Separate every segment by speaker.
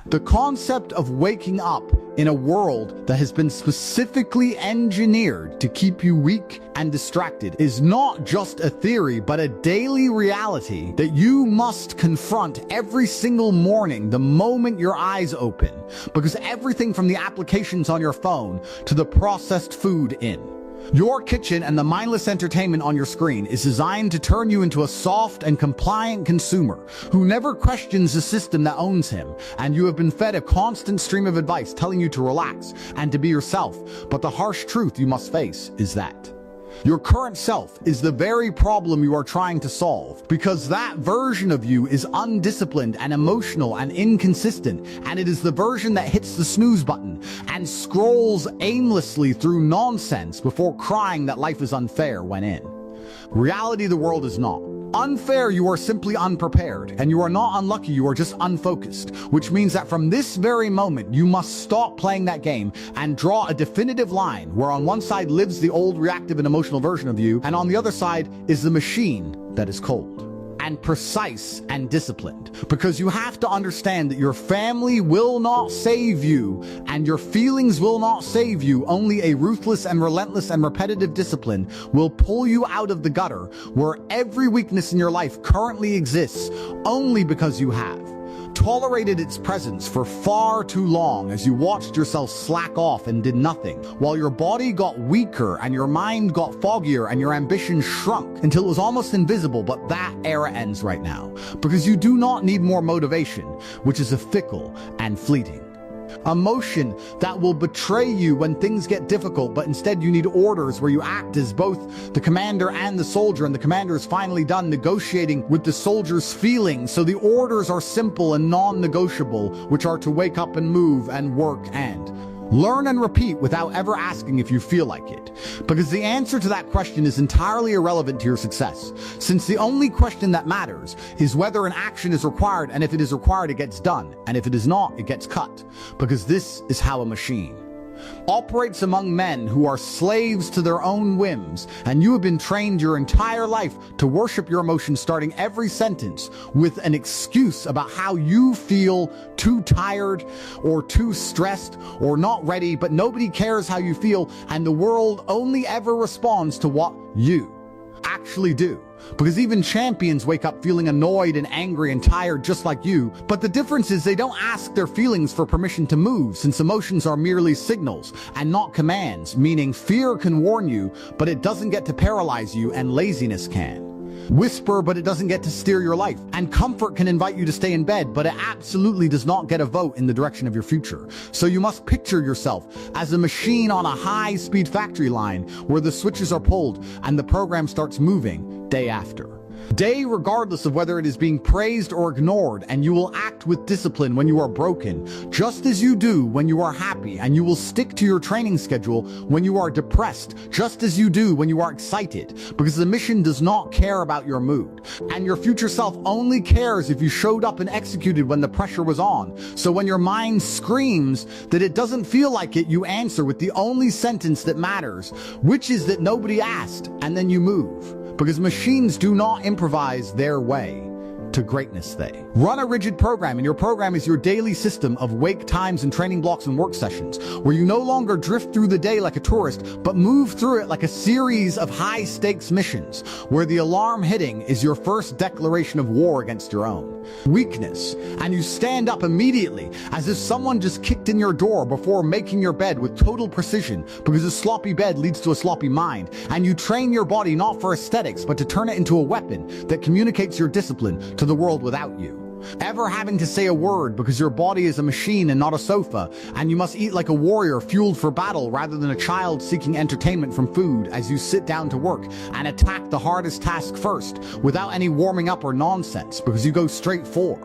Speaker 1: The concept of waking up in a world that has been specifically engineered to keep you weak and distracted is not just a theory, but a daily reality that you must confront every single morning the moment your eyes open, because everything from the applications on your phone to the processed food in your kitchen and the mindless entertainment on your screen is designed to turn you into a soft and compliant consumer who never questions the system that owns him, and you have been fed a constant stream of advice telling you to relax and to be yourself. But the harsh truth you must face is that your current self is the very problem you are trying to solve, because that version of you is undisciplined and emotional and inconsistent, and it is the version that hits the snooze button and scrolls aimlessly through nonsense before crying that life is unfair when in reality the world is not unfair. You are simply unprepared, and you are not unlucky, you are just unfocused, which means that from this very moment you must stop playing that game and draw a definitive line where on one side lives the old reactive and emotional version of you, and on the other side is the machine that is cold and precise and disciplined. Because you have to understand that your family will not save you, and your feelings will not save you. Only a ruthless and relentless and repetitive discipline will pull you out of the gutter where every weakness in your life currently exists, only because you have tolerated its presence for far too long as you watched yourself slack off and did nothing, while your body got weaker and your mind got foggier and your ambition shrunk until it was almost invisible. But that era ends right now, because you do not need more motivation, which is a fickle and fleeting emotion that will betray you when things get difficult, but instead you need orders where you act as both the commander and the soldier, and the commander is finally done negotiating with the soldier's feelings. So the orders are simple and non-negotiable, which are to wake up and move and work and learn and repeat without ever asking if you feel like it. Because the answer to that question is entirely irrelevant to your success, since the only question that matters is whether an action is required, and if it is required, it gets done, and if it is not, it gets cut. Because this is how a machine operates among men who are slaves to their own whims, and you have been trained your entire life to worship your emotions, starting every sentence with an excuse about how you feel too tired or too stressed or not ready. But nobody cares how you feel, and the world only ever responds to what you actually do. Because even champions wake up feeling annoyed and angry and tired just like you, but the difference is they don't ask their feelings for permission to move, since emotions are merely signals and not commands, meaning fear can warn you, but it doesn't get to paralyze you, and laziness can whisper, but it doesn't get to steer your life, and comfort can invite you to stay in bed, but it absolutely does not get a vote in the direction of your future. So you must picture yourself as a machine on a high-speed factory line where the switches are pulled and the program starts moving day after day, regardless of whether it is being praised or ignored, and you will act with discipline when you are broken, just as you do when you are happy, and you will stick to your training schedule when you are depressed, just as you do when you are excited, because the mission does not care about your mood, and your future self only cares if you showed up and executed when the pressure was on. So when your mind screams that it doesn't feel like it, you answer with the only sentence that matters, which is that nobody asked, and then you move. Because machines do not improvise their way to greatness. They run a rigid program, and your program is your daily system of wake times and training blocks and work sessions, where you no longer drift through the day like a tourist, but move through it like a series of high-stakes missions, where the alarm hitting is your first declaration of war against your own weakness, and you stand up immediately as if someone just kicked in your door before making your bed with total precision, because a sloppy bed leads to a sloppy mind, and you train your body not for aesthetics, but to turn it into a weapon that communicates your discipline to the world without you ever having to say a word, because your body is a machine and not a sofa, and you must eat like a warrior fueled for battle rather than a child seeking entertainment from food, as you sit down to work and attack the hardest task first without any warming up or nonsense, because you go straight for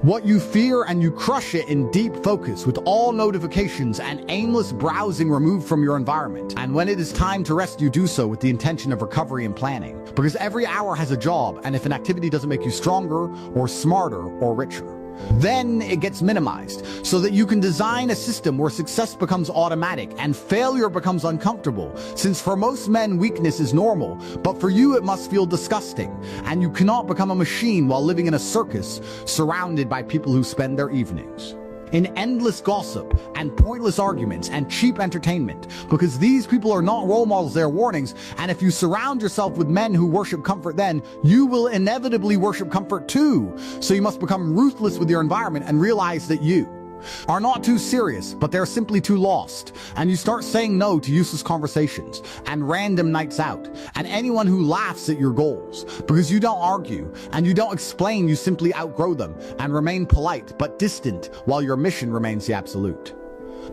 Speaker 1: what you fear, and you crush it in deep focus with all notifications and aimless browsing removed from your environment. And when it is time to rest, you do so with the intention of recovery and planning, because every hour has a job, and if an activity doesn't make you stronger or smarter or richer, then it gets minimized, so that you can design a system where success becomes automatic and failure becomes uncomfortable, since for most men weakness is normal, but for you it must feel disgusting, and you cannot become a machine while living in a circus surrounded by people who spend their evenings in endless gossip and pointless arguments and cheap entertainment, because these people are not role models, they're warnings. And if you surround yourself with men who worship comfort, then you will inevitably worship comfort too. So you must become ruthless with your environment and realize that you are not too serious, but they're simply too lost. And you start saying no to useless conversations and random nights out and anyone who laughs at your goals, because you don't argue and you don't explain, you simply outgrow them and remain polite but distant while your mission remains the absolute.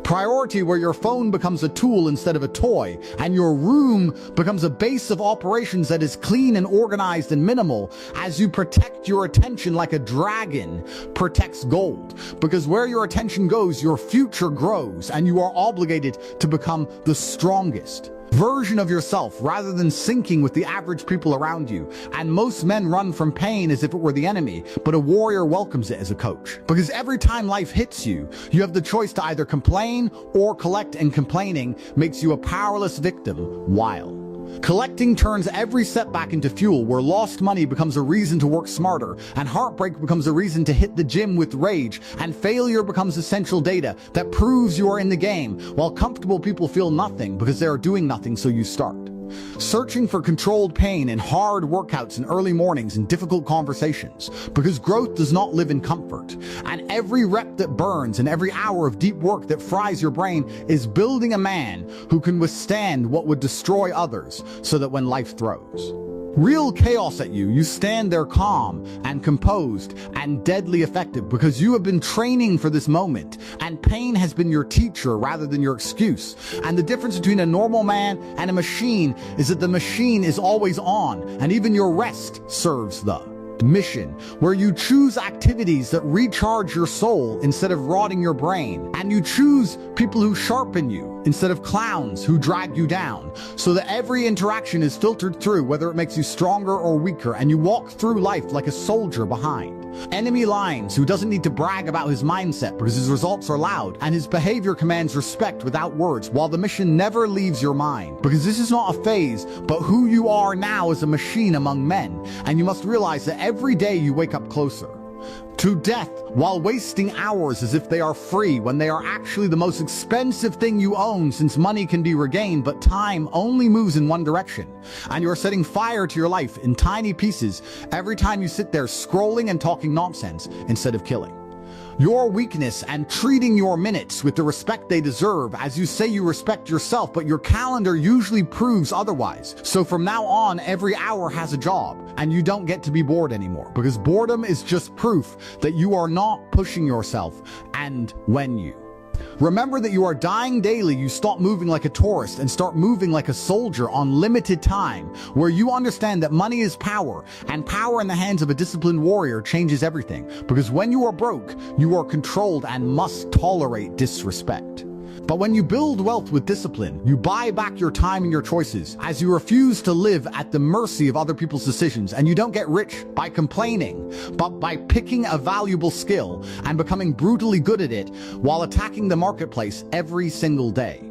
Speaker 1: Priority, where your phone becomes a tool instead of a toy, and your room becomes a base of operations that is clean and organized and minimal, as you protect your attention like a dragon protects gold. Because where your attention goes, your future grows, and you are obligated to become the strongest version of yourself rather than sinking with the average people around you. And most men run from pain as if it were the enemy, but a warrior welcomes it as a coach. Because every time life hits you, you have the choice to either complain or collect, and complaining makes you a powerless victim, while collecting turns every setback into fuel, where lost money becomes a reason to work smarter, and heartbreak becomes a reason to hit the gym with rage, and failure becomes essential data that proves you are in the game, while comfortable people feel nothing because they are doing nothing, so you start searching for controlled pain in hard workouts and early mornings and difficult conversations, because growth does not live in comfort. And every rep that burns and every hour of deep work that fries your brain is building a man who can withstand what would destroy others, so that when life throws real chaos at you, you stand there calm and composed and deadly effective, because you have been training for this moment, and pain has been your teacher rather than your excuse. And the difference between a normal man and a machine is that the machine is always on, and even your rest serves the mission, where you choose activities that recharge your soul instead of rotting your brain, and you choose people who sharpen you instead of clowns who drag you down, so that every interaction is filtered through whether it makes you stronger or weaker, and you walk through life like a soldier behind enemy lines who doesn't need to brag about his mindset because his results are loud and his behavior commands respect without words, while the mission never leaves your mind, because this is not a phase but who you are now as a machine among men. And you must realize that every day you wake up closer to death while wasting hours as if they are free, when they are actually the most expensive thing you own, since money can be regained but time only moves in one direction. And you are setting fire to your life in tiny pieces every time you sit there scrolling and talking nonsense instead of killing your weakness and treating your minutes with the respect they deserve, as you say you respect yourself, but your calendar usually proves otherwise. So from now on, every hour has a job, and you don't get to be bored anymore, because boredom is just proof that you are not pushing yourself. And when you remember that you are dying daily, you stop moving like a tourist and start moving like a soldier on limited time, where you understand that money is power, and power in the hands of a disciplined warrior changes everything, because when you are broke, you are controlled and must tolerate disrespect. But when you build wealth with discipline, you buy back your time and your choices, as you refuse to live at the mercy of other people's decisions, and you don't get rich by complaining, but by picking a valuable skill and becoming brutally good at it while attacking the marketplace every single day,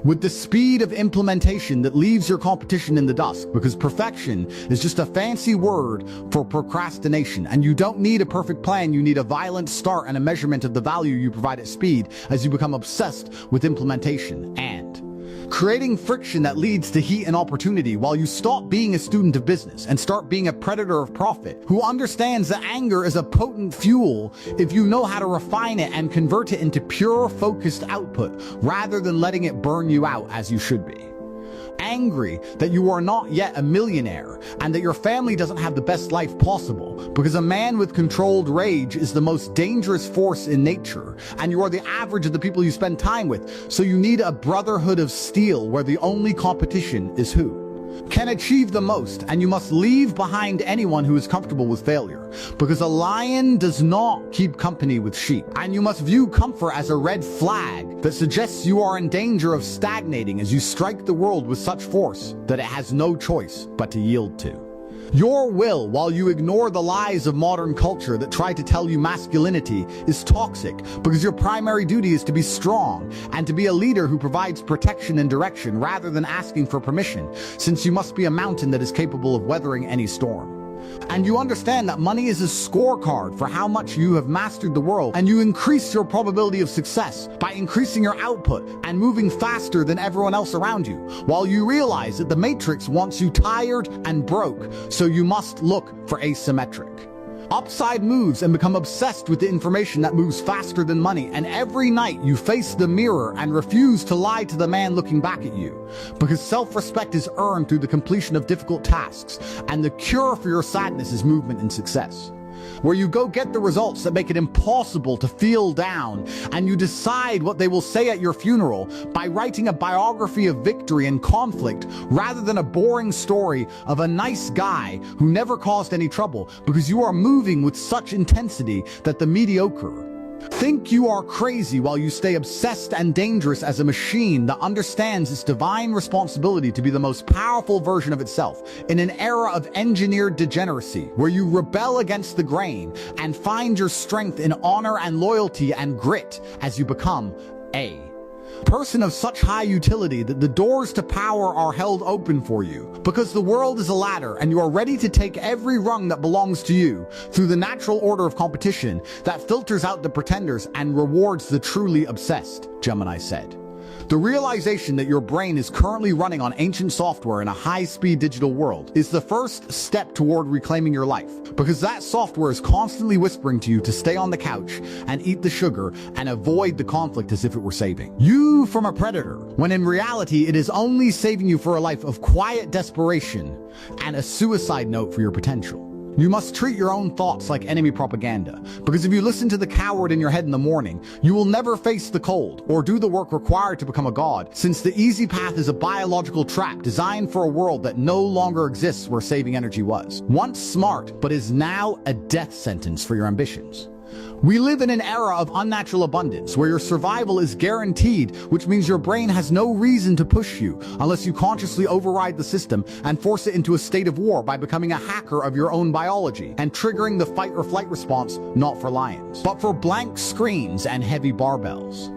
Speaker 1: with the speed of implementation that leaves your competition in the dust, because perfection is just a fancy word for procrastination. And you don't need a perfect plan, you need a violent start and a measurement of the value you provide at speed, as you become obsessed with implementation and creating friction that leads to heat and opportunity, while you stop being a student of business and start being a predator of profit, who understands that anger is a potent fuel if you know how to refine it and convert it into pure focused output rather than letting it burn you out as you should be. Angry that you are not yet a millionaire and that your family doesn't have the best life possible, because a man with controlled rage is the most dangerous force in nature, and you are the average of the people you spend time with. So you need a brotherhood of steel, where the only competition is who can achieve the most, and you must leave behind anyone who is comfortable with failure, because a lion does not keep company with sheep. And you must view comfort as a red flag that suggests you are in danger of stagnating, as you strike the world with such force that it has no choice but to yield to your will, while you ignore the lies of modern culture that try to tell you masculinity is toxic, because your primary duty is to be strong and to be a leader who provides protection and direction rather than asking for permission, since you must be a mountain that is capable of weathering any storm. And you understand that money is a scorecard for how much you have mastered the world, and you increase your probability of success by increasing your output and moving faster than everyone else around you, while you realize that the matrix wants you tired and broke, so you must look for asymmetric. Upside moves and become obsessed with the information that moves faster than money, and every night you face the mirror and refuse to lie to the man looking back at you, because self-respect is earned through the completion of difficult tasks, and the cure for your sadness is movement and success, where you go get the results that make it impossible to feel down, and you decide what they will say at your funeral by writing a biography of victory and conflict rather than a boring story of a nice guy who never caused any trouble, because you are moving with such intensity that the mediocre think you are crazy, while you stay obsessed and dangerous as a machine that understands its divine responsibility to be the most powerful version of itself in an era of engineered degeneracy, where you rebel against the grain and find your strength in honor and loyalty and grit as you become a person of such high utility that the doors to power are held open for you, because the world is a ladder and you are ready to take every rung that belongs to you through the natural order of competition that filters out the pretenders and rewards the truly obsessed, Gemini said. The realization that your brain is currently running on ancient software in a high-speed digital world is the first step toward reclaiming your life, because that software is constantly whispering to you to stay on the couch and eat the sugar and avoid the conflict as if it were saving you from a predator, when in reality it is only saving you for a life of quiet desperation and a suicide note for your potential. You must treat your own thoughts like enemy propaganda, because if you listen to the coward in your head in the morning, you will never face the cold or do the work required to become a god, since the easy path is a biological trap designed for a world that no longer exists where saving energy was once smart, but is now a death sentence for your ambitions. We live in an era of unnatural abundance where your survival is guaranteed, which means your brain has no reason to push you unless you consciously override the system and force it into a state of war by becoming a hacker of your own biology and triggering the fight or flight response, not for lions, but for blank screens and heavy barbells.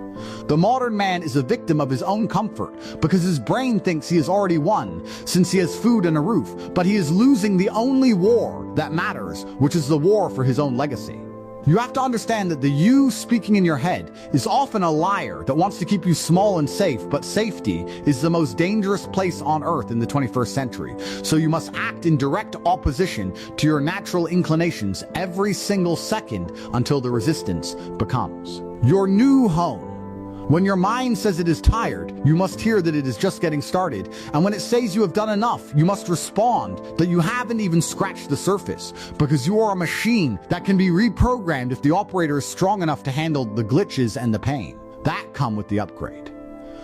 Speaker 1: The modern man is a victim of his own comfort because his brain thinks he has already won since he has food and a roof, but he is losing the only war that matters, which is the war for his own legacy. You have to understand that the you speaking in your head is often a liar that wants to keep you small and safe, but safety is the most dangerous place on earth in the 21st century. So you must act in direct opposition to your natural inclinations every single second until the resistance becomes your new home. When your mind says it is tired, you must hear that it is just getting started. And when it says you have done enough, you must respond that you haven't even scratched the surface, because you are a machine that can be reprogrammed if the operator is strong enough to handle the glitches and the pain that come with the upgrade.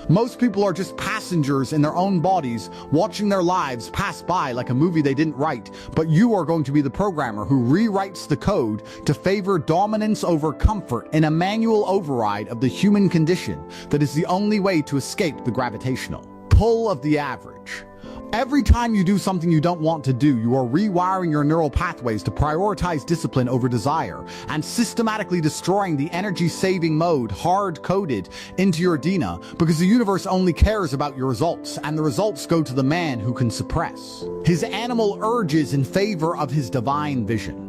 Speaker 1: Most people are just passengers in their own bodies, watching their lives pass by like a movie they didn't write, but you are going to be the programmer who rewrites the code to favor dominance over comfort in a manual override of the human condition that is the only way to escape the gravitational pull of the average. Every time you do something you don't want to do, you are rewiring your neural pathways to prioritize discipline over desire and systematically destroying the energy-saving mode hard-coded into your DNA, because the universe only cares about your results, and the results go to the man who can suppress his animal urges in favor of his divine vision.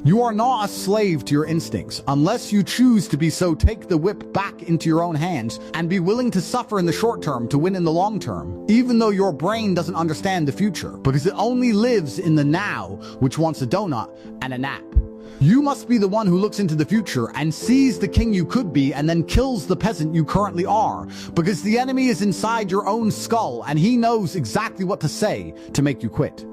Speaker 1: You are not a slave to your instincts unless you choose to be, so take the whip back into your own hands and be willing to suffer in the short term to win in the long term, even though your brain doesn't understand the future, because it only lives in the now, which wants a donut and a nap. You must be the one who looks into the future and sees the king you could be and then kills the peasant you currently are, because the enemy is inside your own skull and he knows exactly what to say to make you quit.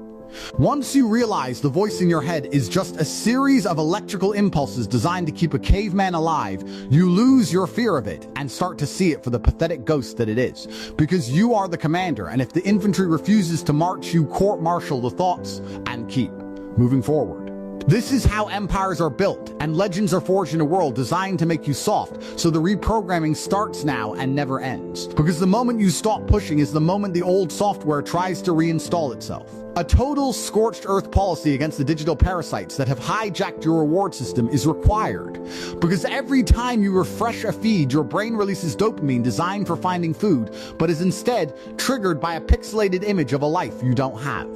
Speaker 1: Once you realize the voice in your head is just a series of electrical impulses designed to keep a caveman alive, you lose your fear of it and start to see it for the pathetic ghost that it is, because you are the commander, and if the infantry refuses to march, you court-martial the thoughts and keep moving forward. This is how empires are built and legends are forged in a world designed to make you soft, so the reprogramming starts now and never ends. Because the moment you stop pushing is the moment the old software tries to reinstall itself. A total scorched earth policy against the digital parasites that have hijacked your reward system is required. Because every time you refresh a feed, your brain releases dopamine designed for finding food, but is instead triggered by a pixelated image of a life you don't have.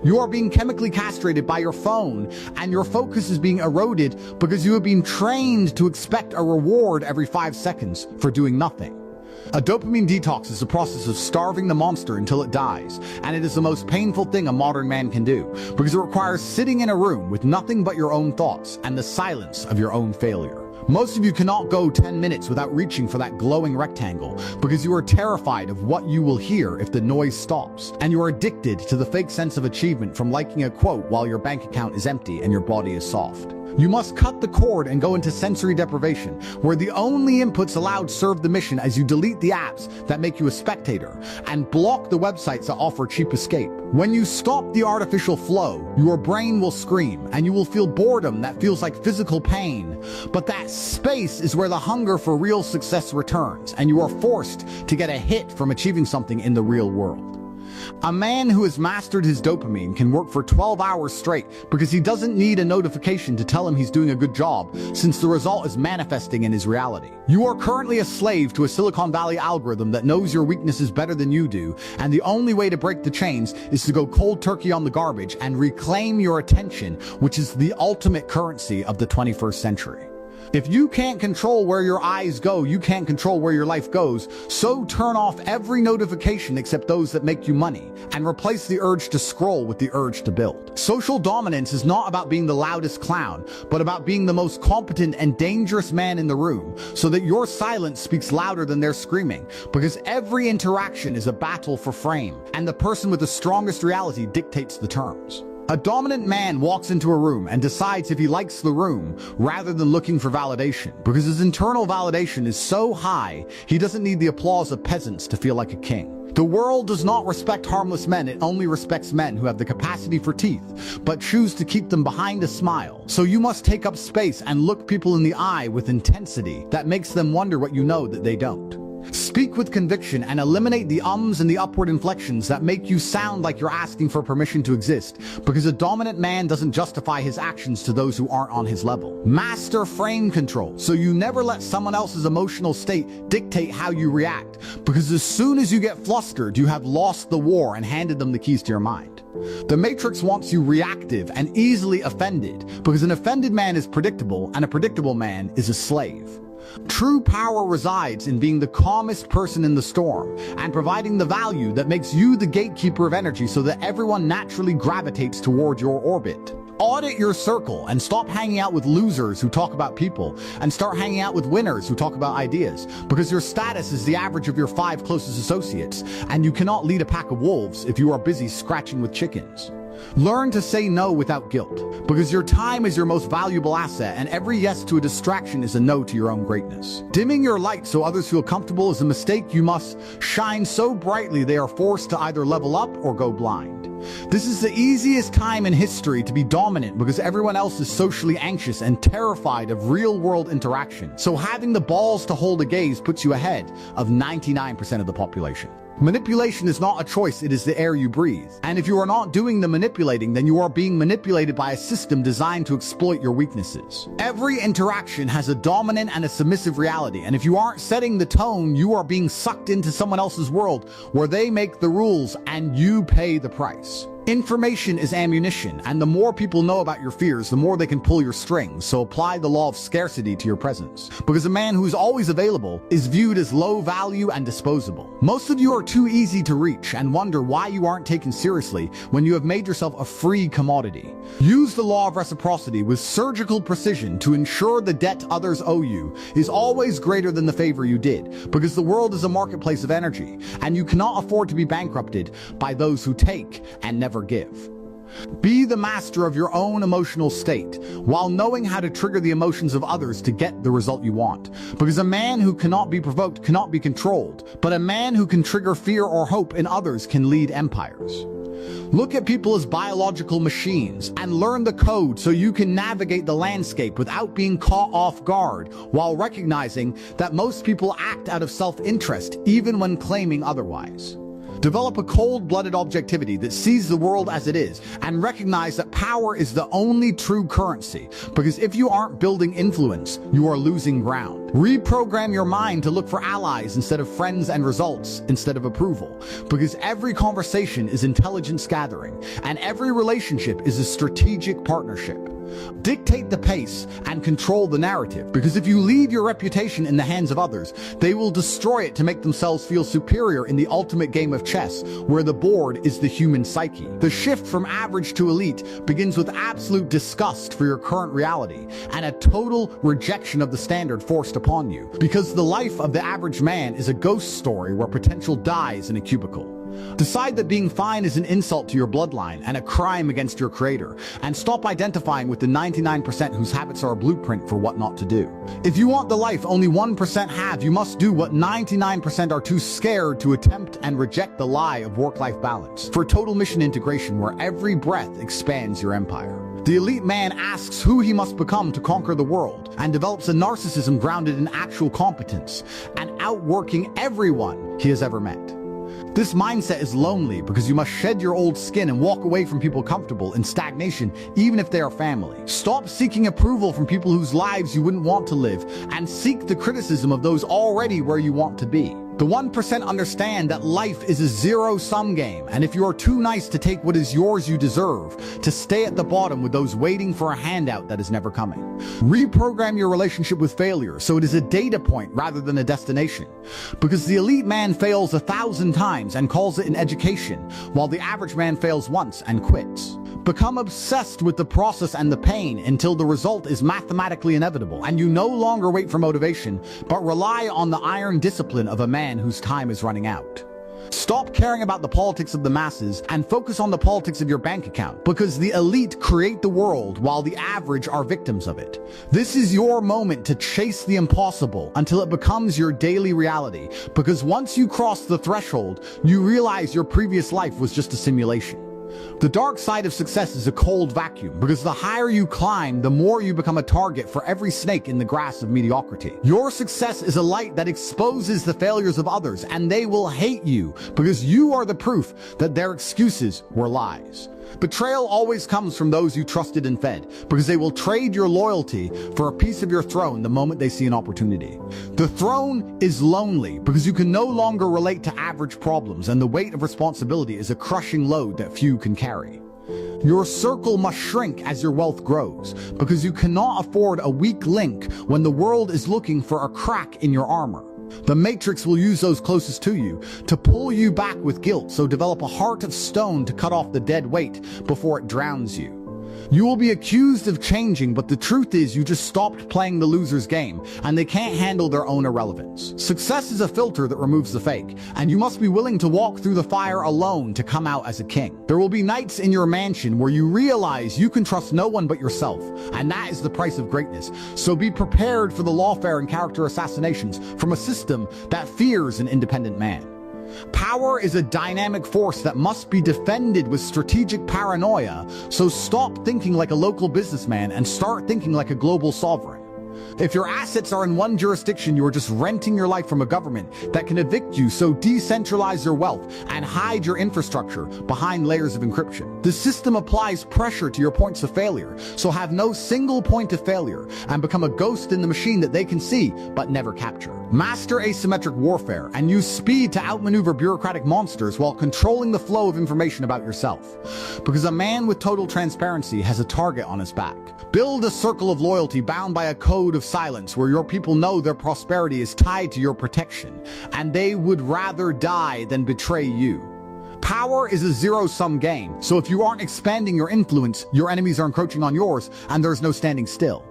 Speaker 1: You are being chemically castrated by your phone, and your focus is being eroded because you have been trained to expect a reward every 5 seconds for doing nothing. A dopamine detox is the process of starving the monster until it dies, and it is the most painful thing a modern man can do, because it requires sitting in a room with nothing but your own thoughts and the silence of your own failure. Most of you cannot go 10 minutes without reaching for that glowing rectangle because you are terrified of what you will hear if the noise stops, and you are addicted to the fake sense of achievement from liking a quote while your bank account is empty and your body is soft. You must cut the cord and go into sensory deprivation, where the only inputs allowed serve the mission as you delete the apps that make you a spectator and block the websites that offer cheap escape. When you stop the artificial flow, your brain will scream and you will feel boredom that feels like physical pain. But that space is where the hunger for real success returns, and you are forced to get a hit from achieving something in the real world. A man who has mastered his dopamine can work for 12 hours straight because he doesn't need a notification to tell him he's doing a good job, since the result is manifesting in his reality. You are currently a slave to a Silicon Valley algorithm that knows your weaknesses better than you do, and the only way to break the chains is to go cold turkey on the garbage and reclaim your attention, which is the ultimate currency of the 21st century. If you can't control where your eyes go, you can't control where your life goes. So turn off every notification except those that make you money, and replace the urge to scroll with the urge to build. Social dominance is not about being the loudest clown, but about being the most competent and dangerous man in the room, so that your silence speaks louder than their screaming, because every interaction is a battle for fame, and the person with the strongest reality dictates the terms. A dominant man walks into a room and decides if he likes the room rather than looking for validation, because his internal validation is so high, he doesn't need the applause of peasants to feel like a king. The world does not respect harmless men, it only respects men who have the capacity for teeth, but choose to keep them behind a smile. So you must take up space and look people in the eye with intensity that makes them wonder what you know that they don't. Speak with conviction and eliminate the ums and the upward inflections that make you sound like you're asking for permission to exist, because a dominant man doesn't justify his actions to those who aren't on his level. Master frame control, so you never let someone else's emotional state dictate how you react, because as soon as you get flustered, you have lost the war and handed them the keys to your mind. The Matrix wants you reactive and easily offended, because an offended man is predictable, and a predictable man is a slave. True power resides in being the calmest person in the storm and providing the value that makes you the gatekeeper of energy, so that everyone naturally gravitates toward your orbit. Audit your circle and stop hanging out with losers who talk about people, and start hanging out with winners who talk about ideas, because your status is the average of your 5 closest associates, and you cannot lead a pack of wolves if you are busy scratching with chickens. Learn to say no without guilt, because your time is your most valuable asset, and every yes to a distraction is a no to your own greatness. Dimming your light so others feel comfortable is a mistake. You must shine so brightly they are forced to either level up or go blind. This is the easiest time in history to be dominant, because everyone else is socially anxious and terrified of real-world interaction. So having the balls to hold a gaze puts you ahead of 99% of the population. Manipulation is not a choice, it is the air you breathe. And if you are not doing the manipulating, then you are being manipulated by a system designed to exploit your weaknesses. Every interaction has a dominant and a submissive reality, and if you aren't setting the tone, you are being sucked into someone else's world where they make the rules and you pay the price. Information is ammunition, and the more people know about your fears, the more they can pull your strings, so apply the law of scarcity to your presence. Because a man who is always available is viewed as low value and disposable. Most of you are too easy to reach and wonder why you aren't taken seriously when you have made yourself a free commodity. Use the law of reciprocity with surgical precision to ensure the debt others owe you is always greater than the favor you did, because the world is a marketplace of energy, and you cannot afford to be bankrupted by those who take and never give. Be the master of your own emotional state, while knowing how to trigger the emotions of others to get the result you want. Because a man who cannot be provoked cannot be controlled, but a man who can trigger fear or hope in others can lead empires. Look at people as biological machines and learn the code so you can navigate the landscape without being caught off guard, while recognizing that most people act out of self-interest even when claiming otherwise. Develop a cold-blooded objectivity that sees the world as it is and recognize that power is the only true currency, because if you aren't building influence, you are losing ground. Reprogram your mind to look for allies instead of friends and results instead of approval, because every conversation is intelligence gathering and every relationship is a strategic partnership. Dictate the pace and control the narrative, because if you leave your reputation in the hands of others, they will destroy it to make themselves feel superior in the ultimate game of chess, where the board is the human psyche. The shift from average to elite begins with absolute disgust for your current reality and a total rejection of the standard forced upon you, because the life of the average man is a ghost story where potential dies in a cubicle. Decide that being fine is an insult to your bloodline and a crime against your creator, and stop identifying with the 99% whose habits are a blueprint for what not to do. If you want the life only 1% have, you must do what 99% are too scared to attempt, and reject the lie of work-life balance for total mission integration where every breath expands your empire. The elite man asks who he must become to conquer the world, and develops a narcissism grounded in actual competence and outworking everyone he has ever met. This mindset is lonely because you must shed your old skin and walk away from people comfortable in stagnation, even if they are family. Stop seeking approval from people whose lives you wouldn't want to live, and seek the criticism of those already where you want to be. The 1% understand that life is a zero-sum game, and if you are too nice to take what is yours, you deserve to stay at the bottom with those waiting for a handout that is never coming. Reprogram your relationship with failure so it is a data point rather than a destination, because the elite man fails 1,000 times and calls it an education, while the average man fails once and quits. Become obsessed with the process and the pain until the result is mathematically inevitable, and you no longer wait for motivation, but rely on the iron discipline of a man whose time is running out. Stop caring about the politics of the masses and focus on the politics of your bank account, because the elite create the world while the average are victims of it. This is your moment to chase the impossible until it becomes your daily reality, because once you cross the threshold, you realize your previous life was just a simulation. The dark side of success is a cold vacuum, because the higher you climb, the more you become a target for every snake in the grass of mediocrity. Your success is a light that exposes the failures of others, and they will hate you because you are the proof that their excuses were lies. Betrayal always comes from those you trusted and fed, because they will trade your loyalty for a piece of your throne the moment they see an opportunity. The throne is lonely because you can no longer relate to average problems, and the weight of responsibility is a crushing load that few can carry. Your circle must shrink as your wealth grows, because you cannot afford a weak link when the world is looking for a crack in your armor. The Matrix will use those closest to you to pull you back with guilt, so develop a heart of stone to cut off the dead weight before it drowns you. You will be accused of changing, but the truth is you just stopped playing the loser's game, and they can't handle their own irrelevance. Success is a filter that removes the fake, and you must be willing to walk through the fire alone to come out as a king. There will be nights in your mansion where you realize you can trust no one but yourself, and that is the price of greatness. So be prepared for the lawfare and character assassinations from a system that fears an independent man. Power is a dynamic force that must be defended with strategic paranoia, so stop thinking like a local businessman and start thinking like a global sovereign. If your assets are in one jurisdiction, you are just renting your life from a government that can evict you, so decentralize your wealth and hide your infrastructure behind layers of encryption. The system applies pressure to your points of failure, so have no single point of failure and become a ghost in the machine that they can see but never capture. Master asymmetric warfare and use speed to outmaneuver bureaucratic monsters while controlling the flow of information about yourself, because a man with total transparency has a target on his back. Build a circle of loyalty bound by a code of silence where your people know their prosperity is tied to your protection, and they would rather die than betray you. Power is a zero-sum game, so if you aren't expanding your influence, your enemies are encroaching on yours, and there's no standing still.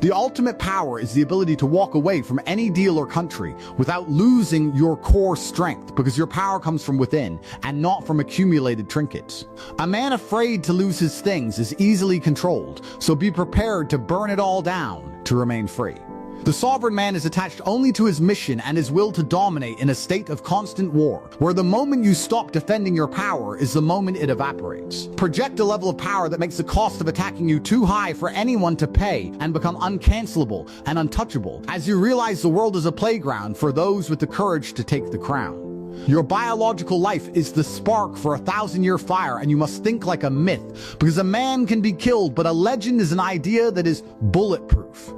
Speaker 1: The ultimate power is the ability to walk away from any deal or country without losing your core strength, because your power comes from within and not from accumulated trinkets. A man afraid to lose his things is easily controlled, so be prepared to burn it all down to remain free. The sovereign man is attached only to his mission and his will to dominate in a state of constant war, where the moment you stop defending your power is the moment it evaporates. Project a level of power that makes the cost of attacking you too high for anyone to pay and become uncancelable and untouchable, as you realize the world is a playground for those with the courage to take the crown. Your biological life is the spark for a 1,000-year fire, and you must think like a myth, because a man can be killed, but a legend is an idea that is bulletproof.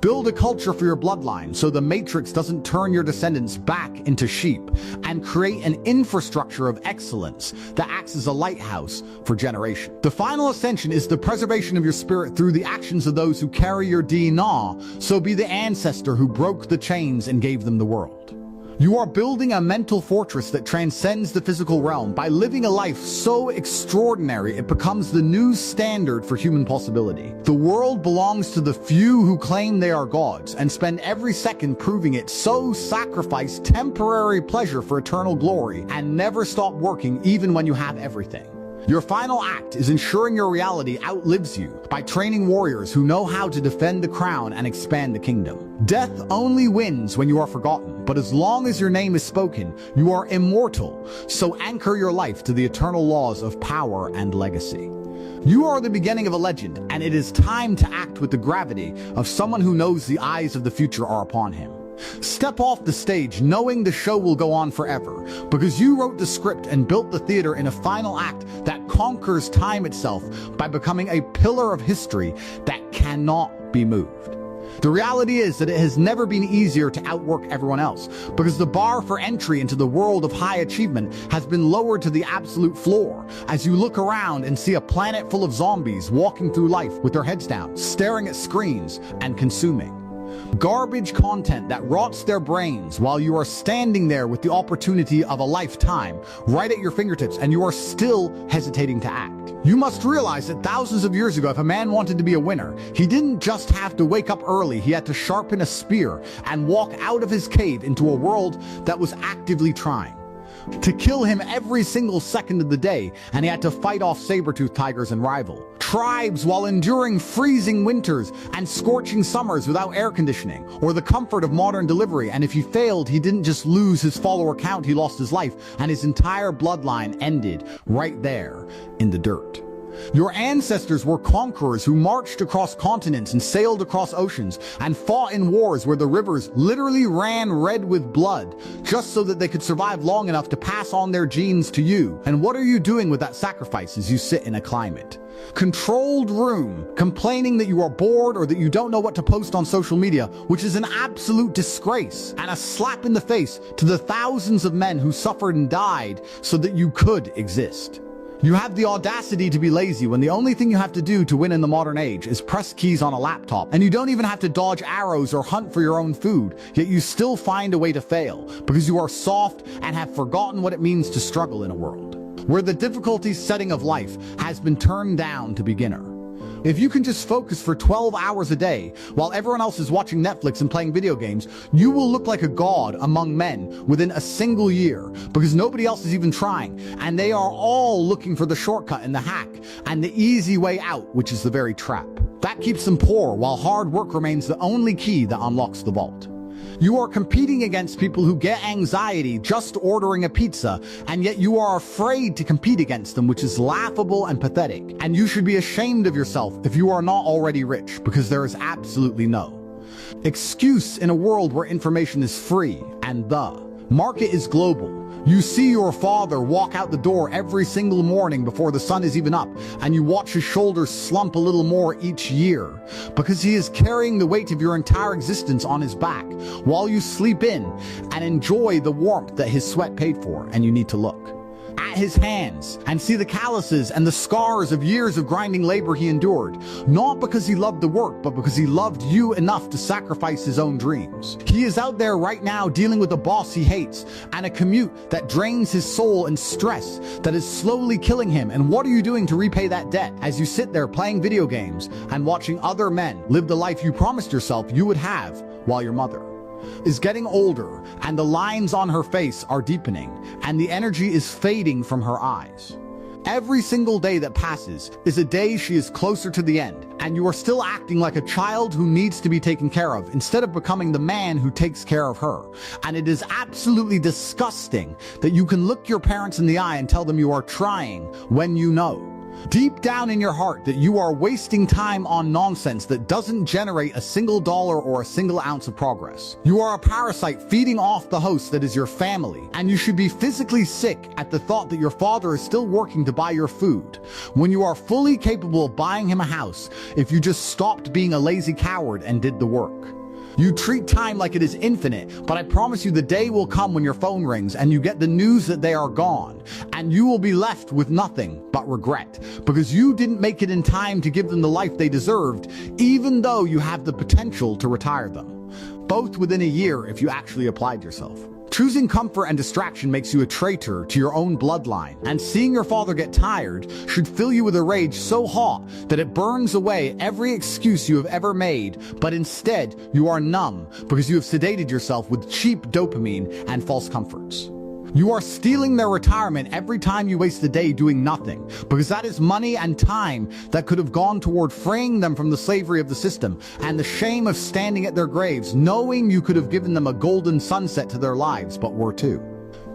Speaker 1: Build a culture for your bloodline so the matrix doesn't turn your descendants back into sheep, and create an infrastructure of excellence that acts as a lighthouse for generations. The final ascension is the preservation of your spirit through the actions of those who carry your DNA, so be the ancestor who broke the chains and gave them the world. You are building a mental fortress that transcends the physical realm by living a life so extraordinary it becomes the new standard for human possibility. The world belongs to the few who claim they are gods and spend every second proving it, so sacrifice temporary pleasure for eternal glory and never stop working even when you have everything. Your final act is ensuring your reality outlives you by training warriors who know how to defend the crown and expand the kingdom. Death only wins when you are forgotten, but as long as your name is spoken, you are immortal, so anchor your life to the eternal laws of power and legacy. You are the beginning of a legend, and it is time to act with the gravity of someone who knows the eyes of the future are upon him. Step off the stage knowing the show will go on forever, because you wrote the script and built the theater in a final act that conquers time itself by becoming a pillar of history that cannot be moved. The reality is that it has never been easier to outwork everyone else, because the bar for entry into the world of high achievement has been lowered to the absolute floor as you look around and see a planet full of zombies walking through life with their heads down, staring at screens and consuming garbage content that rots their brains, while you are standing there with the opportunity of a lifetime right at your fingertips, and you are still hesitating to act. You must realize that thousands of years ago, if a man wanted to be a winner, he didn't just have to wake up early, he had to sharpen a spear and walk out of his cave into a world that was actively trying to kill him every single second of the day, and he had to fight off saber-toothed tigers and rival tribes while enduring freezing winters and scorching summers without air conditioning or the comfort of modern delivery. And if he failed, he didn't just lose his follower count, he lost his life, and his entire bloodline ended right there in the dirt. Your ancestors were conquerors who marched across continents and sailed across oceans and fought in wars where the rivers literally ran red with blood just so that they could survive long enough to pass on their genes to you. And what are you doing with that sacrifice as you sit in a climate controlled room, complaining that you are bored or that you don't know what to post on social media, which is an absolute disgrace and a slap in the face to the thousands of men who suffered and died so that you could exist? You have the audacity to be lazy when the only thing you have to do to win in the modern age is press keys on a laptop, and you don't even have to dodge arrows or hunt for your own food, yet you still find a way to fail because you are soft and have forgotten what it means to struggle in a world where the difficulty setting of life has been turned down to beginner. If you can just focus for 12 hours a day while everyone else is watching Netflix and playing video games, you will look like a god among men within a single year, because nobody else is even trying, and they are all looking for the shortcut and the hack and the easy way out, which is the very trap. That keeps them poor, while hard work remains the only key that unlocks the vault. You are competing against people who get anxiety just ordering a pizza, and yet you are afraid to compete against them, which is laughable and pathetic. And you should be ashamed of yourself if you are not already rich, because there is absolutely no excuse in a world where information is free and the market is global. You see your father walk out the door every single morning before the sun is even up, and you watch his shoulders slump a little more each year, because he is carrying the weight of your entire existence on his back, while you sleep in and enjoy the warmth that his sweat paid for. And you need to look at his hands and see the calluses and the scars of years of grinding labor he endured, not because he loved the work, but because he loved you enough to sacrifice his own dreams. He is out there right now dealing with a boss he hates and a commute that drains his soul and stress that is slowly killing him. And what are you doing to repay that debt as you sit there playing video games and watching other men live the life you promised yourself you would have, while your mother is getting older and the lines on her face are deepening and the energy is fading from her eyes? Every single day that passes is a day she is closer to the end, and you are still acting like a child who needs to be taken care of instead of becoming the man who takes care of her. And it is absolutely disgusting that you can look your parents in the eye and tell them you are trying when you know deep down in your heart that you are wasting time on nonsense that doesn't generate a single dollar or a single ounce of progress. You are a parasite feeding off the host that is your family, and you should be physically sick at the thought that your father is still working to buy your food, when you are fully capable of buying him a house if you just stopped being a lazy coward and did the work. You treat time like it is infinite, but I promise you the day will come when your phone rings and you get the news that they are gone, and you will be left with nothing but regret, because you didn't make it in time to give them the life they deserved, even though you have the potential to retire them. Both within a year if you actually applied yourself. Choosing comfort and distraction makes you a traitor to your own bloodline, and seeing your father get tired should fill you with a rage so hot that it burns away every excuse you have ever made, but instead you are numb because you have sedated yourself with cheap dopamine and false comforts. You are stealing their retirement every time you waste a day doing nothing, because that is money and time that could have gone toward freeing them from the slavery of the system and the shame of standing at their graves, knowing you could have given them a golden sunset to their lives, but were too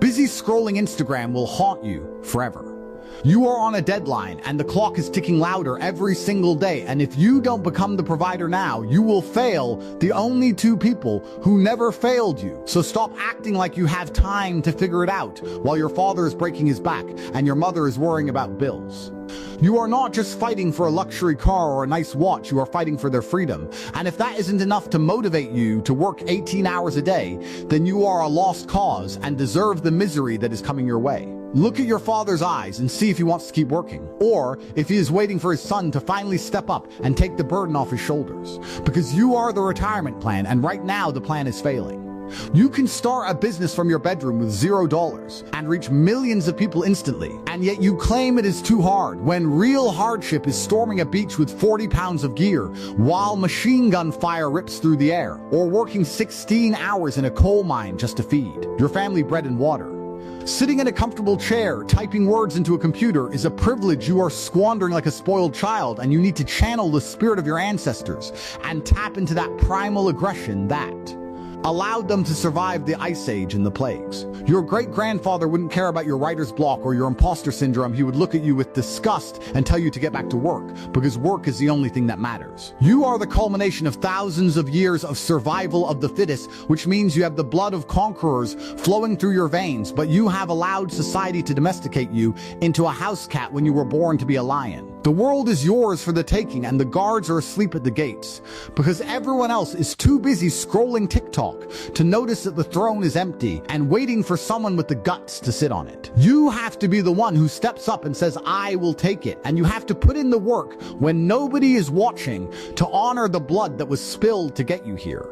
Speaker 1: busy scrolling Instagram will haunt you forever. You are on a deadline, and the clock is ticking louder every single day, and if you don't become the provider now, you will fail the only two people who never failed you. So stop acting like you have time to figure it out while your father is breaking his back and your mother is worrying about bills. You are not just fighting for a luxury car or a nice watch, you are fighting for their freedom. And if that isn't enough to motivate you to work 18 hours a day, then you are a lost cause and deserve the misery that is coming your way. Look at your father's eyes and see if he wants to keep working, or if he is waiting for his son to finally step up and take the burden off his shoulders. Because you are the retirement plan, and right now the plan is failing. You can start a business from your bedroom with $0 and reach millions of people instantly, and yet you claim it is too hard, when real hardship is storming a beach with 40 pounds of gear while machine gun fire rips through the air, or working 16 hours in a coal mine just to feed your family bread and water. Sitting in a comfortable chair, typing words into a computer is a privilege you are squandering like a spoiled child, and you need to channel the spirit of your ancestors and tap into that primal aggression that allowed them to survive the Ice Age and the plagues. Your great-grandfather wouldn't care about your writer's block or your imposter syndrome. He would look at you with disgust and tell you to get back to work, because work is the only thing that matters. You are the culmination of thousands of years of survival of the fittest, which means you have the blood of conquerors flowing through your veins, but you have allowed society to domesticate you into a house cat when you were born to be a lion. The world is yours for the taking, and the guards are asleep at the gates, because everyone else is too busy scrolling TikTok to notice that the throne is empty and waiting for someone with the guts to sit on it. You have to be the one who steps up and says, I will take it, and you have to put in the work when nobody is watching to honor the blood that was spilled to get you here.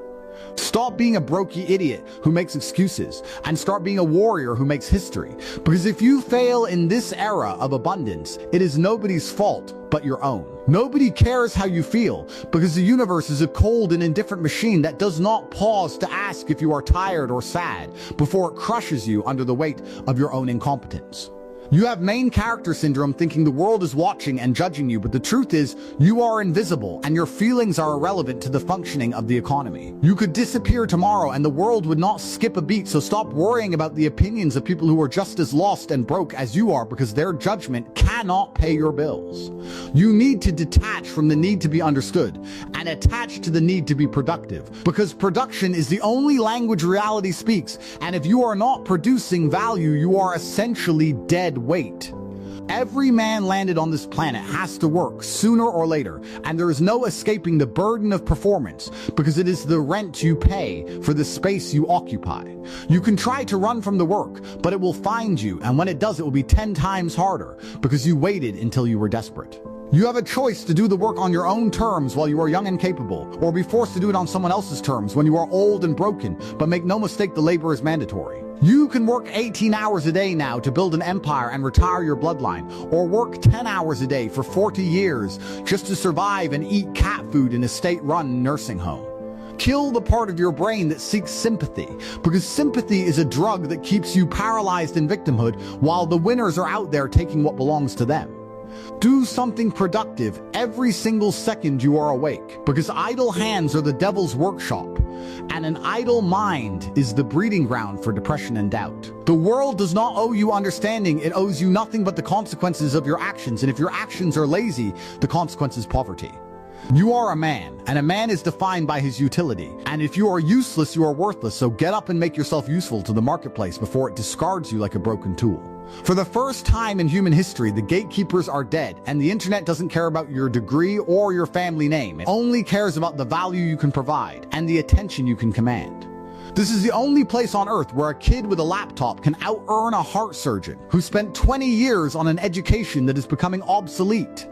Speaker 1: Stop being a brokey idiot who makes excuses and start being a warrior who makes history. Because if you fail in this era of abundance, it is nobody's fault but your own. Nobody cares how you feel, because the universe is a cold and indifferent machine that does not pause to ask if you are tired or sad before it crushes you under the weight of your own incompetence. You have main character syndrome, thinking the world is watching and judging you, but the truth is you are invisible and your feelings are irrelevant to the functioning of the economy. You could disappear tomorrow and the world would not skip a beat, so stop worrying about the opinions of people who are just as lost and broke as you are, because their judgment cannot pay your bills. You need to detach from the need to be understood and attach to the need to be productive, because production is the only language reality speaks, and if you are not producing value, you are essentially dead weight. Every man landed on this planet has to work sooner or later, and there is no escaping the burden of performance, because it is the rent you pay for the space you occupy. You can try to run from the work, but it will find you, and when it does, it will be 10 times harder, because you waited until you were desperate. You have a choice to do the work on your own terms while you are young and capable, or be forced to do it on someone else's terms when you are old and broken, but make no mistake, the labor is mandatory. You can work 18 hours a day now to build an empire and retire your bloodline, or work 10 hours a day for 40 years just to survive and eat cat food in a state-run nursing home. Kill the part of your brain that seeks sympathy, because sympathy is a drug that keeps you paralyzed in victimhood while the winners are out there taking what belongs to them. Do something productive every single second you are awake, because idle hands are the devil's workshop, And an idle mind is the breeding ground for depression and doubt. The world does not owe you understanding, it owes you nothing but the consequences of your actions, and if your actions are lazy, the consequence is poverty. You are a man, and a man is defined by his utility. And if you are useless, you are worthless, so get up and make yourself useful to the marketplace before it discards you like a broken tool. For the first time in human history, the gatekeepers are dead, and the internet doesn't care about your degree or your family name. It only cares about the value you can provide and the attention you can command. This is the only place on earth where a kid with a laptop can out-earn a heart surgeon who spent 20 years on an education that is becoming obsolete.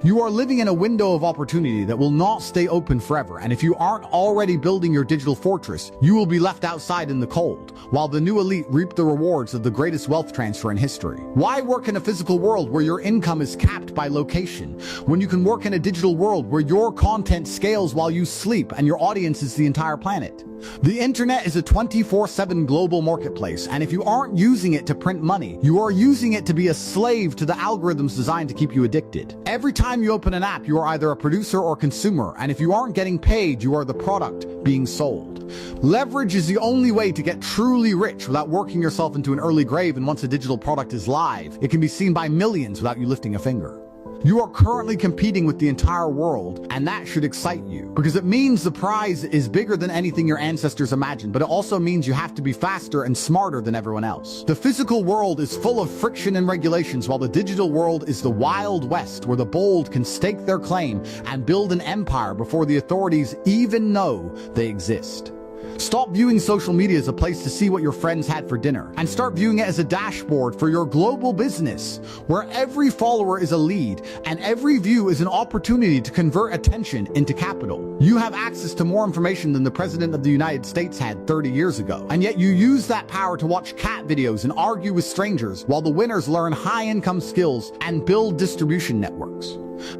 Speaker 1: You are living in a window of opportunity that will not stay open forever, and if you aren't already building your digital fortress, you will be left outside in the cold, while the new elite reap the rewards of the greatest wealth transfer in history. Why work in a physical world where your income is capped by location, when you can work in a digital world where your content scales while you sleep and your audience is the entire planet? The internet is a 24/7 global marketplace, and if you aren't using it to print money, you are using it to be a slave to the algorithms designed to keep you addicted. Every time you open an app, you are either a producer or consumer, and if you aren't getting paid, you are the product being sold. Leverage is the only way to get truly rich without working yourself into an early grave, and once a digital product is live, it can be seen by millions without you lifting a finger. You are currently competing with the entire world, and that should excite you, because it means the prize is bigger than anything your ancestors imagined, but it also means you have to be faster and smarter than everyone else. The physical world is full of friction and regulations, while the digital world is the Wild West, where the bold can stake their claim and build an empire before the authorities even know they exist. Stop viewing social media as a place to see what your friends had for dinner, and start viewing it as a dashboard for your global business, where every follower is a lead, and every view is an opportunity to convert attention into capital. You have access to more information than the President of the United States had 30 years ago, and yet you use that power to watch cat videos and argue with strangers, while the winners learn high-income skills and build distribution networks.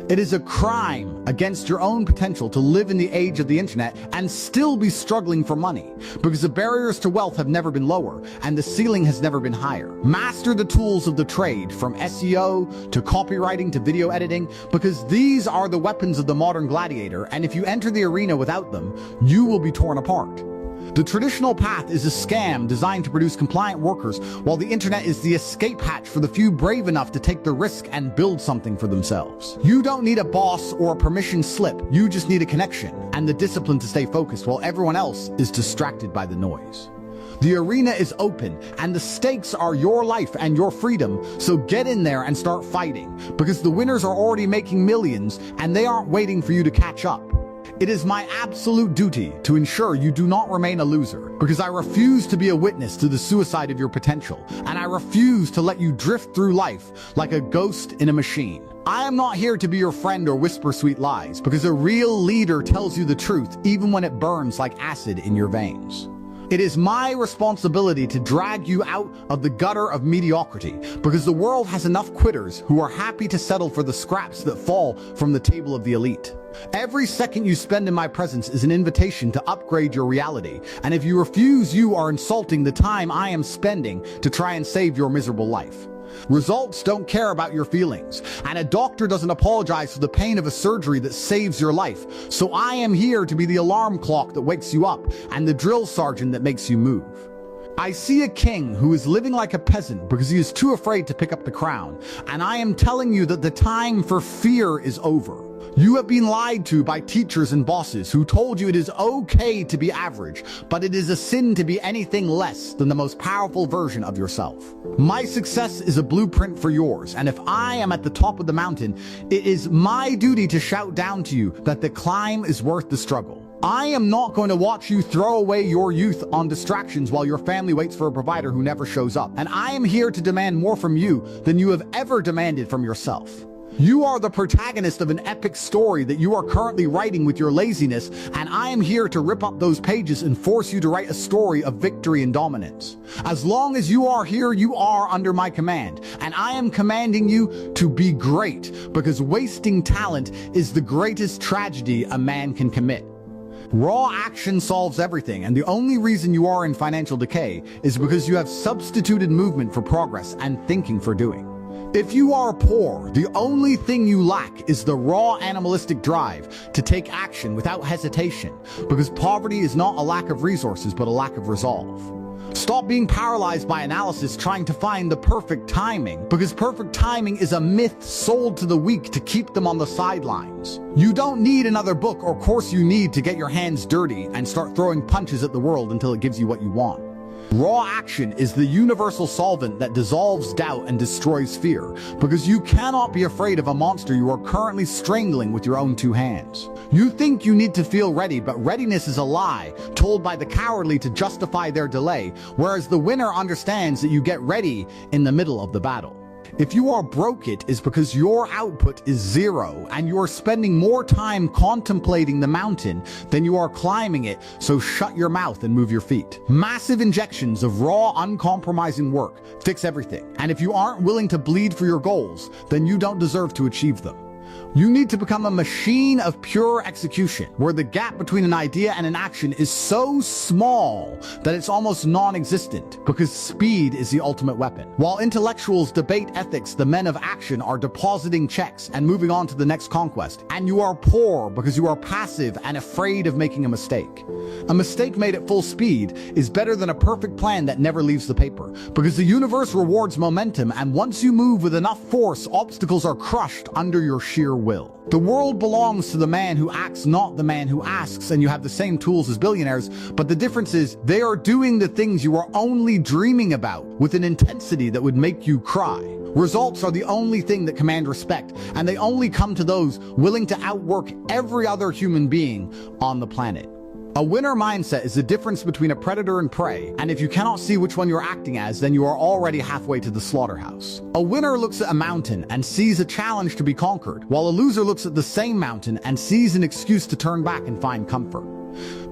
Speaker 1: It is a crime against your own potential to live in the age of the internet and still be struggling for money, because the barriers to wealth have never been lower and the ceiling has never been higher. Master the tools of the trade, from SEO to copywriting to video editing, because these are the weapons of the modern gladiator, and if you enter the arena without them, you will be torn apart. The traditional path is a scam designed to produce compliant workers, while the internet is the escape hatch for the few brave enough to take the risk and build something for themselves. You don't need a boss or a permission slip, you just need a connection and the discipline to stay focused while everyone else is distracted by the noise. The arena is open, and the stakes are your life and your freedom, so get in there and start fighting, because the winners are already making millions and they aren't waiting for you to catch up. It is my absolute duty to ensure you do not remain a loser, because I refuse to be a witness to the suicide of your potential, and I refuse to let you drift through life like a ghost in a machine. I am not here to be your friend or whisper sweet lies, because a real leader tells you the truth even when it burns like acid in your veins. It is my responsibility to drag you out of the gutter of mediocrity, because the world has enough quitters who are happy to settle for the scraps that fall from the table of the elite. Every second you spend in my presence is an invitation to upgrade your reality, and if you refuse, you are insulting the time I am spending to try and save your miserable life. Results don't care about your feelings, and a doctor doesn't apologize for the pain of a surgery that saves your life, so I am here to be the alarm clock that wakes you up and the drill sergeant that makes you move. I see a king who is living like a peasant because he is too afraid to pick up the crown, and I am telling you that the time for fear is over. You have been lied to by teachers and bosses who told you it is okay to be average, but it is a sin to be anything less than the most powerful version of yourself. My success is a blueprint for yours, and if I am at the top of the mountain, it is my duty to shout down to you that the climb is worth the struggle. I am not going to watch you throw away your youth on distractions while your family waits for a provider who never shows up, and I am here to demand more from you than you have ever demanded from yourself. You are the protagonist of an epic story that you are currently writing with your laziness, and I am here to rip up those pages and force you to write a story of victory and dominance. As long as you are here, you are under my command, and I am commanding you to be great, because wasting talent is the greatest tragedy a man can commit. Raw action solves everything, and the only reason you are in financial decay is because you have substituted movement for progress and thinking for doing. If you are poor, the only thing you lack is the raw animalistic drive to take action without hesitation, because poverty is not a lack of resources but a lack of resolve. Stop being paralyzed by analysis trying to find the perfect timing, because perfect timing is a myth sold to the weak to keep them on the sidelines. You don't need another book or course you need to get your hands dirty and start throwing punches at the world until it gives you what you want. Raw action is the universal solvent that dissolves doubt and destroys fear, because you cannot be afraid of a monster you are currently strangling with your own two hands. You think you need to feel ready, but readiness is a lie told by the cowardly to justify their delay, whereas the winner understands that you get ready in the middle of the battle. If you are broke, it is because your output is zero and you are spending more time contemplating the mountain than you are climbing it, so shut your mouth and move your feet. Massive injections of raw, uncompromising work fix everything, and if you aren't willing to bleed for your goals, then you don't deserve to achieve them. You need to become a machine of pure execution, where the gap between an idea and an action is so small that it's almost non-existent, because speed is the ultimate weapon. While intellectuals debate ethics, the men of action are depositing checks and moving on to the next conquest. And you are poor because you are passive and afraid of making a mistake. A mistake made at full speed is better than a perfect plan that never leaves the paper, because the universe rewards momentum, and once you move with enough force, obstacles are crushed under your sheer will. The world belongs to the man who acts, not the man who asks, and you have the same tools as billionaires, but the difference is they are doing the things you are only dreaming about with an intensity that would make you cry. Results are the only thing that command respect, and they only come to those willing to outwork every other human being on the planet. A winner mindset is the difference between a predator and prey, and if you cannot see which one you're acting as, then you are already halfway to the slaughterhouse. A winner looks at a mountain and sees a challenge to be conquered, while a loser looks at the same mountain and sees an excuse to turn back and find comfort.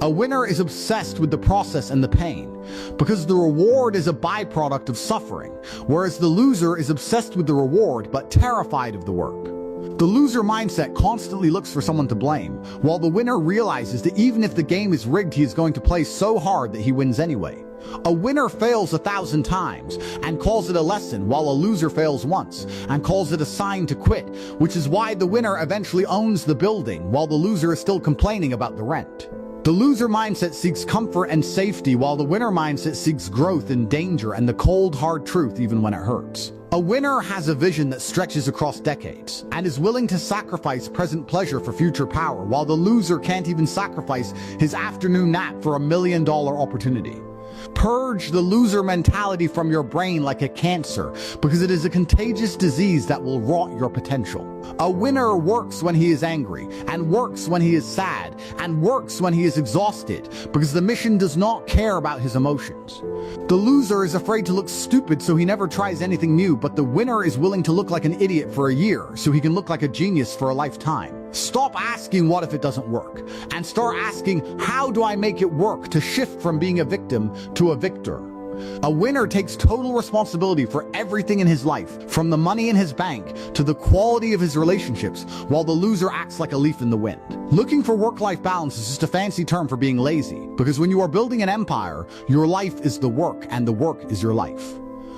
Speaker 1: A winner is obsessed with the process and the pain, because the reward is a byproduct of suffering, whereas the loser is obsessed with the reward but terrified of the work. The loser mindset constantly looks for someone to blame, while the winner realizes that even if the game is rigged, he is going to play so hard that he wins anyway. A winner fails 1,000 times and calls it a lesson, while a loser fails once and calls it a sign to quit, which is why the winner eventually owns the building while the loser is still complaining about the rent. The loser mindset seeks comfort and safety, while the winner mindset seeks growth and danger and the cold, hard truth even when it hurts. A winner has a vision that stretches across decades and is willing to sacrifice present pleasure for future power, while the loser can't even sacrifice his afternoon nap for $1 million opportunity. Purge the loser mentality from your brain like a cancer, because it is a contagious disease that will rot your potential. A winner works when he is angry, and works when he is sad, and works when he is exhausted, because the mission does not care about his emotions. The loser is afraid to look stupid, so he never tries anything new, but the winner is willing to look like an idiot for a year, so he can look like a genius for a lifetime. Stop asking what if it doesn't work, and start asking how do I make it work, to shift from being a victim to a victor. A winner takes total responsibility for everything in his life, from the money in his bank to the quality of his relationships, while the loser acts like a leaf in the wind. Looking for work-life balance is just a fancy term for being lazy, because when you are building an empire, your life is the work and the work is your life.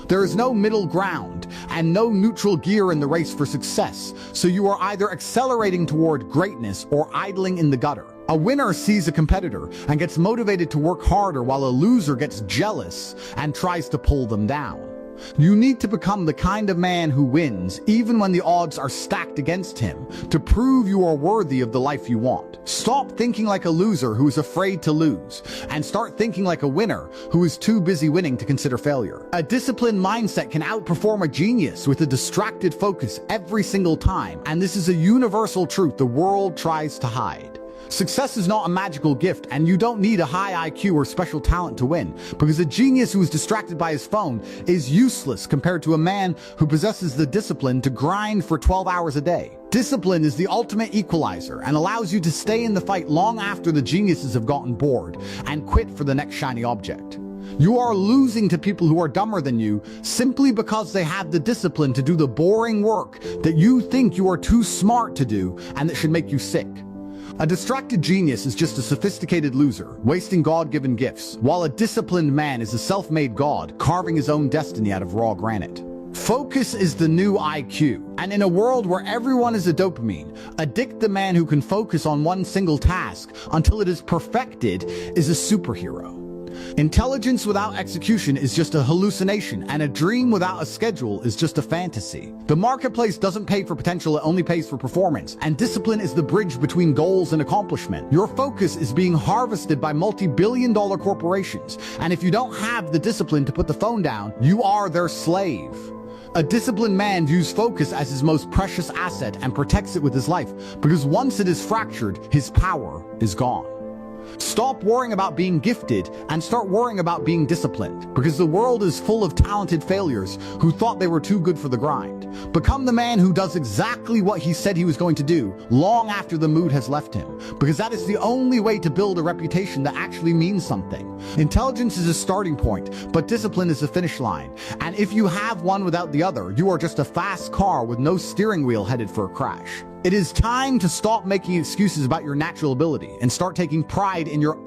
Speaker 1: There is no middle ground and no neutral gear in the race for success, so you are either accelerating toward greatness or idling in the gutter. A winner sees a competitor and gets motivated to work harder, while a loser gets jealous and tries to pull them down. You need to become the kind of man who wins even when the odds are stacked against him, to prove you are worthy of the life you want. Stop thinking like a loser who is afraid to lose, and start thinking like a winner who is too busy winning to consider failure. A disciplined mindset can outperform a genius with a distracted focus every single time, and this is a universal truth the world tries to hide. Success is not a magical gift, and you don't need a high IQ or special talent to win, because a genius who is distracted by his phone is useless compared to a man who possesses the discipline to grind for 12 hours a day. Discipline is the ultimate equalizer and allows you to stay in the fight long after the geniuses have gotten bored and quit for the next shiny object. You are losing to people who are dumber than you simply because they have the discipline to do the boring work that you think you are too smart to do and that should make you sick. A distracted genius is just a sophisticated loser, wasting God-given gifts, while a disciplined man is a self-made god, carving his own destiny out of raw granite. Focus is the new IQ, and in a world where everyone is a dopamine, addict the man who can focus on one single task until it is perfected is a superhero. Intelligence without execution is just a hallucination, and a dream without a schedule is just a fantasy. The marketplace doesn't pay for potential, it only pays for performance, and discipline is the bridge between goals and accomplishment. Your focus is being harvested by multi-billion-dollar corporations, and if you don't have the discipline to put the phone down, you are their slave. A disciplined man views focus as his most precious asset and protects it with his life, because once it is fractured, his power is gone. Stop worrying about being gifted and start worrying about being disciplined, because the world is full of talented failures who thought they were too good for the grind. Become the man who does exactly what he said he was going to do long after the mood has left him, because that is the only way to build a reputation that actually means something. Intelligence is a starting point, but discipline is a finish line. And if you have one without the other, you are just a fast car with no steering wheel headed for a crash. It is time to stop making excuses about your natural ability and start taking pride in your